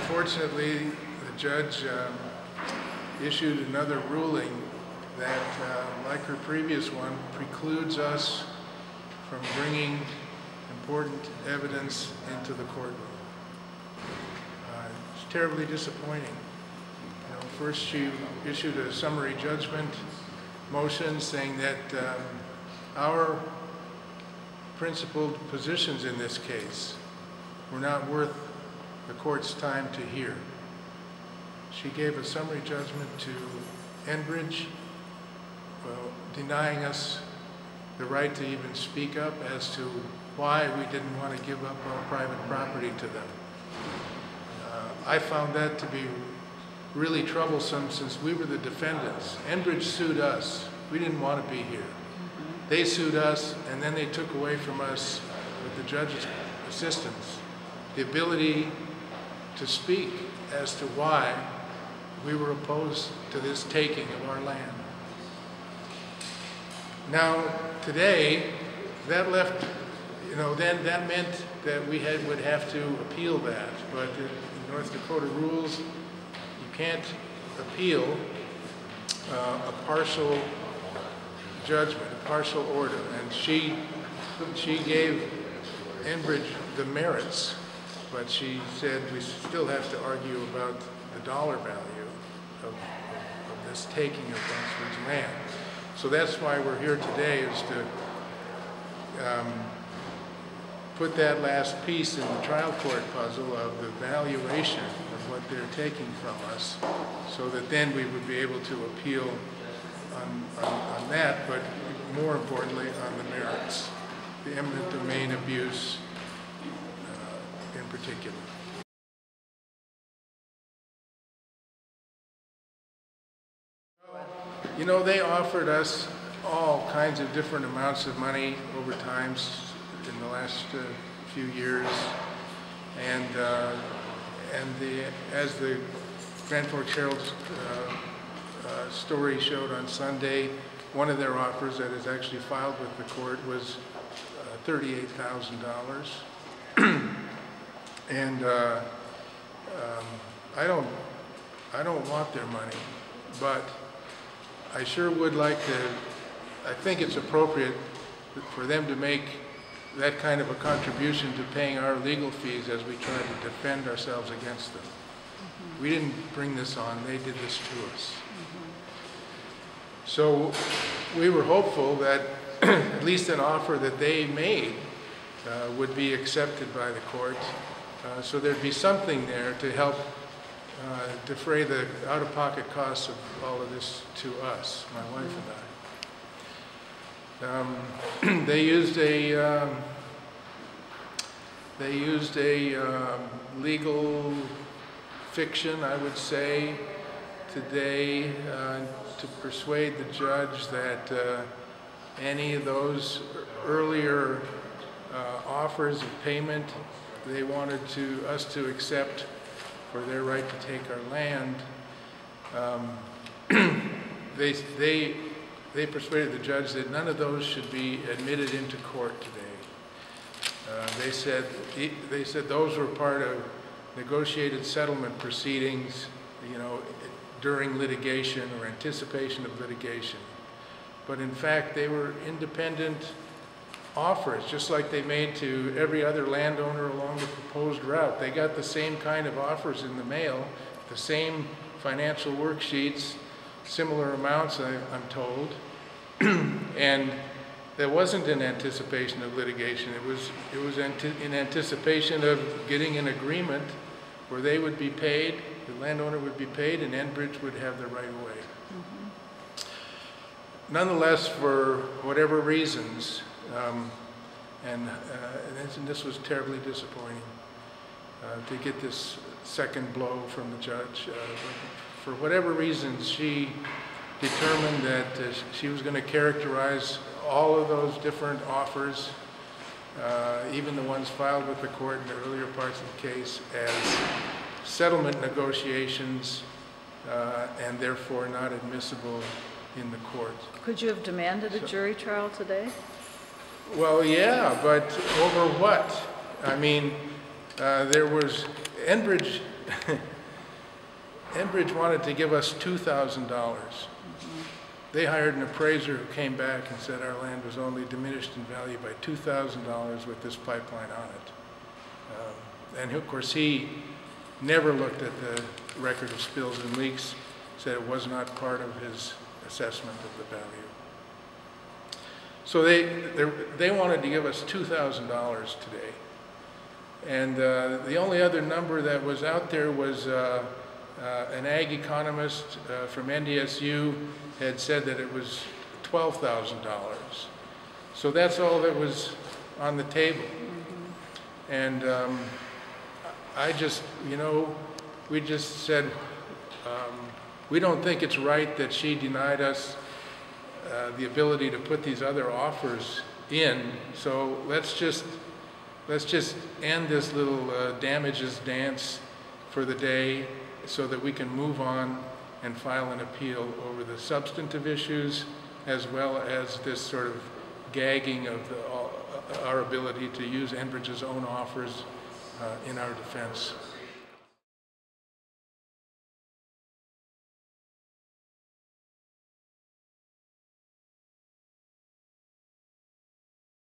unfortunately, the judge issued another ruling that, like her previous one, precludes us from bringing important evidence into the courtroom. It's terribly disappointing. You know, first she issued a summary judgment motion saying that our principled positions in this case were not worth the court's time to hear. She gave a summary judgment to Enbridge, denying us the right to even speak up as to why we didn't want to give up our private property to them. I found that to be really troublesome since we were the defendants. Enbridge sued us. We didn't want to be here. They sued us, and then they took away from us, with the judge's assistance, the ability to speak as to why we were opposed to this taking of our land. Now, today, that left, you know, then that meant that we would have to appeal that. But in North Dakota rules, you can't appeal a partial judgment, a partial order. And she gave Enbridge the merits, but she said we still have to argue about the dollar value of this taking of Botsford's land. So that's why we're here today, is to put that last piece in the trial court puzzle of the valuation of what they're taking from us, so that then we would be able to appeal on that, but more importantly on the merits, the eminent domain abuse in particular. You know, they offered us all kinds of different amounts of money over time in the last few years, and as the Grand Forks Herald's story showed on Sunday, one of their offers that is actually filed with the court was $38,000, and I don't want their money, but I sure would like to. I think it's appropriate for them to make that kind of a contribution to paying our legal fees as we try to defend ourselves against them. Mm-hmm. We didn't bring this on, they did this to us. Mm-hmm. So we were hopeful that at least an offer that they made would be accepted by the court, so there'd be something there to help defray the out-of-pocket costs of all of this to us, my wife and I. They used a legal fiction, I would say, today to persuade the judge that any of those earlier offers of payment they wanted us to accept for their right to take our land, they persuaded the judge that none of those should be admitted into court today. They said those were part of negotiated settlement proceedings, you know, during litigation or anticipation of litigation. But in fact, they were independent offers, just like they made to every other landowner along the proposed route. They got the same kind of offers in the mail, the same financial worksheets, similar amounts, I'm told. And that wasn't in anticipation of litigation. It was in anticipation of getting an agreement where they would be paid, the landowner would be paid, and Enbridge would have the right of way. Mm-hmm. Nonetheless, for whatever reasons, and this was terribly disappointing to get this second blow from the judge. For whatever reasons, she determined that she was going to characterize all of those different offers, even the ones filed with the court in the earlier parts of the case, as settlement negotiations and therefore not admissible in the court. Could you have demanded a jury trial today? Well, yeah, but over what? I mean, there was, Enbridge Enbridge wanted to give us $2,000. They hired an appraiser who came back and said our land was only diminished in value by $2,000 with this pipeline on it. And of course, he never looked at the record of spills and leaks, said it was not part of his assessment of the value. So they wanted to give us $2,000 today. And the only other number that was out there was an ag economist from NDSU had said that it was $12,000. So that's all that was on the table. And I just, you know, we just said, we don't think it's right that she denied us the ability to put these other offers in. So let's just end this little damages dance for the day so that we can move on and file an appeal over the substantive issues as well as this sort of gagging of our ability to use Enbridge's own offers in our defense.